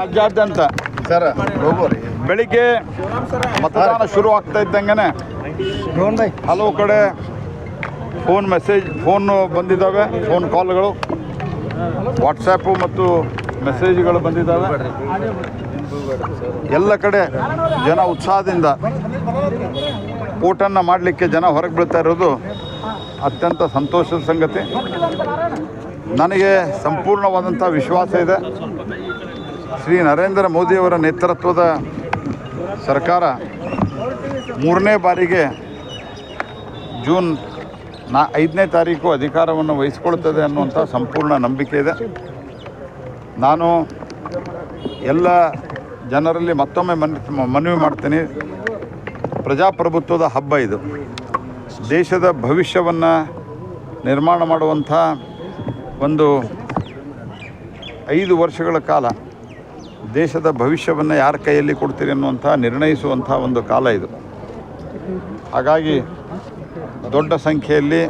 ರಾಜ್ಯಾದ್ಯಂತ ಬೆಳಿಗ್ಗೆ ಮತದಾನ ಶುರು ಆಗ್ತಾ ಇದ್ದಂಗೆ ಹಲವು ಕಡೆ ಫೋನ್ ಬಂದಿದ್ದಾವೆ, ಫೋನ್ ಕಾಲ್ಗಳು, ವಾಟ್ಸಪ್ಪು ಮತ್ತು ಮೆಸೇಜ್ಗಳು ಬಂದಿದ್ದಾವೆ. ಎಲ್ಲ ಕಡೆ ಜನ ಉತ್ಸಾಹದಿಂದ ಓಟನ್ನು ಮಾಡಲಿಕ್ಕೆ ಜನ ಹೊರಗೆ ಬೀಳ್ತಾ ಇರೋದು ಅತ್ಯಂತ ಸಂತೋಷದ ಸಂಗತಿ. ನನಗೆ ಸಂಪೂರ್ಣವಾದಂಥ ವಿಶ್ವಾಸ ಇದೆ, ಶ್ರೀ ನರೇಂದ್ರ ಮೋದಿಯವರ ನೇತೃತ್ವದ ಸರ್ಕಾರ 3ನೇ ಬಾರಿಗೆ ಜೂನ್ 5ನೇ ತಾರೀಕು ಅಧಿಕಾರವನ್ನು ವಹಿಸಿಕೊಳ್ತದೆ ಅನ್ನುವಂಥ ಸಂಪೂರ್ಣ ನಂಬಿಕೆ ಇದೆ. ನಾನು ಎಲ್ಲ ಜನರಲ್ಲಿ ಮತ್ತೊಮ್ಮೆ ಮನವಿ ಮಾಡ್ತೀನಿ, ಪ್ರಜಾಪ್ರಭುತ್ವದ ಹಬ್ಬ ಇದು. ದೇಶದ ಭವಿಷ್ಯವನ್ನು ನಿರ್ಮಾಣ ಮಾಡುವಂಥ ಒಂದು 5 ವರ್ಷಗಳ ಕಾಲ ದೇಶದ ಭವಿಷ್ಯವನ್ನು ಯಾರ ಕೈಯಲ್ಲಿ ಕೊಡ್ತೀರಿ ಅನ್ನುವಂಥ ನಿರ್ಣಯಿಸುವಂಥ ಒಂದು ಕಾಲ ಇದು. ಹಾಗಾಗಿ ದೊಡ್ಡ ಸಂಖ್ಯೆಯಲ್ಲಿ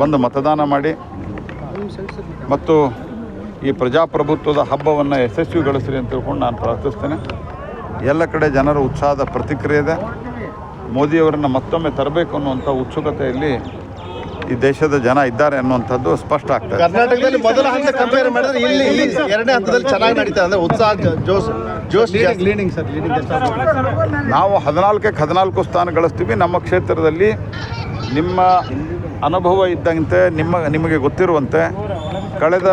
ಬಂದು ಮತದಾನ ಮಾಡಿ ಮತ್ತು ಈ ಪ್ರಜಾಪ್ರಭುತ್ವದ ಹಬ್ಬವನ್ನು ಯಶಸ್ವಿಗೊಳಿಸ್ರಿ ಅಂತ ತಿಳ್ಕೊಂಡು ನಾನು ಪ್ರಾರ್ಥಿಸ್ತೇನೆ. ಎಲ್ಲ ಕಡೆ ಜನರ ಉತ್ಸಾಹದ ಪ್ರತಿಕ್ರಿಯೆ ಇದೆ. ಮೋದಿಯವರನ್ನು ಮತ್ತೊಮ್ಮೆ ತರಬೇಕು ಅನ್ನುವಂಥ ಉತ್ಸುಕತೆಯಲ್ಲಿ ಈ ದೇಶದ ಜನ ಇದ್ದಾರೆ ಅನ್ನುವಂಥದ್ದು ಸ್ಪಷ್ಟ ಆಗ್ತದೆ. ಕರ್ನಾಟಕದಲ್ಲಿ ಮೊದಲ ಹಂತ ಕಂಪೇರ್ ಮಾಡಿದ್ರೆ ಇಲ್ಲಿ ಎರಡನೇ ಹಂತದಲ್ಲಿ ಚೆನ್ನಾಗಿ ನಡೀತಾ ಅಂದರೆ ಉತ್ಸಾಹ ಜೋಶ್ ಲೀಡಿಂಗ್ ಸರ್. ನಾವು 14ಕ್ಕೆ 14 ಸ್ಥಾನ ಗಳಿಸ್ತೀವಿ. ನಮ್ಮ ಕ್ಷೇತ್ರದಲ್ಲಿ ನಿಮ್ಮ ಅನುಭವ ಇದ್ದಂತೆ ನಿಮಗೆ ಗೊತ್ತಿರುವಂತೆ ಕಳೆದ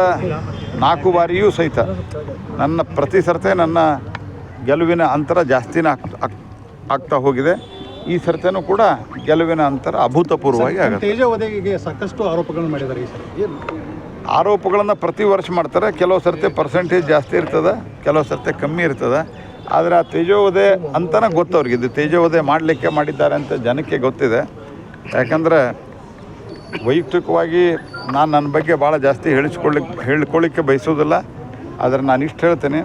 4 ಬಾರಿಯೂ ಸಹಿತ ಪ್ರತಿ ಸರ್ತೆ ನನ್ನ ಗೆಲುವಿನ ಅಂತರ ಜಾಸ್ತಿನೇ ಆಗ್ತಾ ಹೋಗಿದೆ. ಈ ಸರ್ತೆನೂ ಕೂಡ ಗೆಲುವಿನ ಅಂತರ ಅಭೂತಪೂರ್ವವಾಗಿ ಆಗುತ್ತೆ. ತೇಜೋವಧೆಗೆ ಸಾಕಷ್ಟು ಆರೋಪಗಳನ್ನು ಮಾಡಿದ್ದಾರೆ ಈ ಸರಿ. ಆರೋಪಗಳನ್ನು ಪ್ರತಿ ವರ್ಷ ಮಾಡ್ತಾರೆ. ಕೆಲವು ಸರ್ತೆ ಪರ್ಸೆಂಟೇಜ್ ಜಾಸ್ತಿ ಇರ್ತದೆ, ಕೆಲವು ಸರ್ತೆ ಕಮ್ಮಿ ಇರ್ತದೆ. ಆದರೆ ಆ ತೇಜೋವಧೆ ಅಂತಲೇ ಗೊತ್ತವ್ರಿಗೆ, ಇದು ತೇಜೋವಧೆ ಮಾಡಲಿಕ್ಕೆ ಮಾಡಿದ್ದಾರೆ ಅಂತ ಜನಕ್ಕೆ ಗೊತ್ತಿದೆ. ಯಾಕಂದರೆ ವೈಯಕ್ತಿಕವಾಗಿ ನಾನು ನನ್ನ ಬಗ್ಗೆ ಭಾಳ ಜಾಸ್ತಿ ಹೇಳ್ಕೊಳ್ಳಿಕ್ಕೆ ಬಯಸೋದಿಲ್ಲ. ಆದರೆ ನಾನು ಇಷ್ಟು ಹೇಳ್ತೇನೆ,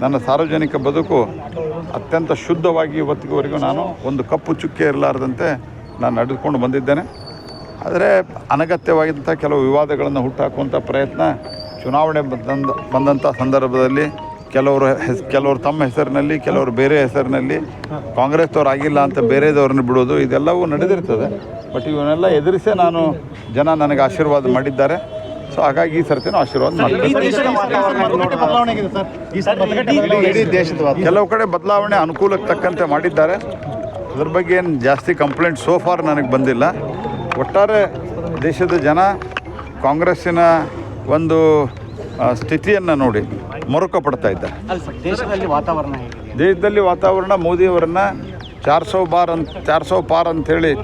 ನನ್ನ ಸಾರ್ವಜನಿಕ ಬದುಕು ಅತ್ಯಂತ ಶುದ್ಧವಾಗಿ ಇವತ್ತಿಗೂ ನಾನು ಒಂದು ಕಪ್ಪು ಚುಕ್ಕೆ ಇರಲಾರ್ದಂತೆ ನಾನು ನಡೆದುಕೊಂಡು ಬಂದಿದ್ದೇನೆ. ಆದರೆ ಅನಗತ್ಯವಾಗಿದ್ದಂಥ ಕೆಲವು ವಿವಾದಗಳನ್ನು ಹುಟ್ಟಾಕುವಂಥ ಪ್ರಯತ್ನ ಚುನಾವಣೆ ಬಂದಂಥ ಸಂದರ್ಭದಲ್ಲಿ ಕೆಲವರು ತಮ್ಮ ಹೆಸರಿನಲ್ಲಿ, ಕೆಲವರು ಬೇರೆ ಹೆಸರಿನಲ್ಲಿ, ಕಾಂಗ್ರೆಸ್ದವ್ರು ಆಗಿಲ್ಲ ಅಂತ ಬೇರೆದವ್ರನ್ನ ಬಿಡೋದು, ಇದೆಲ್ಲವೂ ನಡೆದಿರ್ತದೆ. ಬಟ್ ಇವನ್ನೆಲ್ಲ ಎದುರಿಸೇ ಜನ ನನಗೆ ಆಶೀರ್ವಾದ ಮಾಡಿದ್ದಾರೆ. ಸೊ ಹಾಗಾಗಿ ಈ ಸರ್ತಿನೂ ಆಶೀರ್ವಾದ ಮಾಡ್ತಾರೆ. ಕೆಲವು ಕಡೆ ಬದಲಾವಣೆ ಅನುಕೂಲಕ್ಕೆ ತಕ್ಕಂತೆ ಮಾಡಿದ್ದಾರೆ. ಅದ್ರ ಬಗ್ಗೆ ಏನು ಜಾಸ್ತಿ ಕಂಪ್ಲೇಂಟ್ ಸೋಫಾರ್ ನನಗೆ ಬಂದಿಲ್ಲ. ಒಟ್ಟಾರೆ ದೇಶದ ಜನ ಕಾಂಗ್ರೆಸ್ಸಿನ ಒಂದು ಸ್ಥಿತಿಯನ್ನು ನೋಡಿ ಮರುಕ ಪಡ್ತಾ ಇದ್ದಾರೆ. ದೇಶದಲ್ಲಿ ವಾತಾವರಣ ಮೋದಿಯವರನ್ನು 400 ಪಾರ್ ಅಂಥೇಳಿ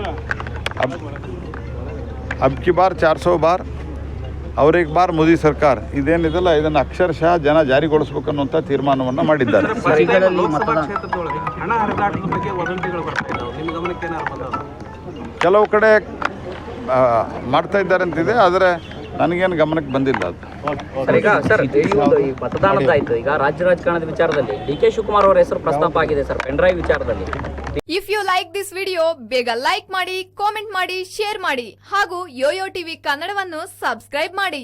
ಅಬ್ಕಿ ಬಾರ್ 400 ಬಾರ್ ಅವ್ರಿಗೆ ಬಾರ್ ಮೋದಿ ಸರ್ಕಾರ ಇದೇನಿದೆಲ್ಲ ಇದನ್ನು ಅಕ್ಷರಶಃ ಜನ ಜಾರಿಗೊಳಿಸ್ಬೇಕನ್ನುವಂಥ ತೀರ್ಮಾನವನ್ನು ಮಾಡಿದ್ದಾರೆ. ಕೆಲವು ಕಡೆ ಮಾಡ್ತಾ ಇದ್ದಾರೆ ಅಂತಿದೆ, ಆದರೆ ನನಗೇನು ಗಮನಕ್ಕೆ ಬಂದಿಲ್ಲ ಅದು. ಸರ್, ಈ ಮತದಾನದಾಯ್ತು, ಈಗ ರಾಜ್ಯ ರಾಜಕಾರಣದ ವಿಚಾರದಲ್ಲಿ ಡಿ.ಕೆ. ಶಿವಕುಮಾರ್ ಅವರ ಹೆಸರು ಪ್ರಸ್ತಾಪ ಆಗಿದೆ ಸರ್, ಪೆನ್ಡ್ರೈವ್ ವಿಚಾರದಲ್ಲಿ. If you like this video, ಬೇಗ ಲೈಕ್ ಮಾಡಿ, ಕಾಮೆಂಟ್ ಮಾಡಿ, ಶೇರ್ ಮಾಡಿ ಹಾಗೂ ಯೋಯೋ ಟಿವಿ ಕನ್ನಡವನ್ನು ಸಬ್ಸ್ಕ್ರೈಬ್ ಮಾಡಿ.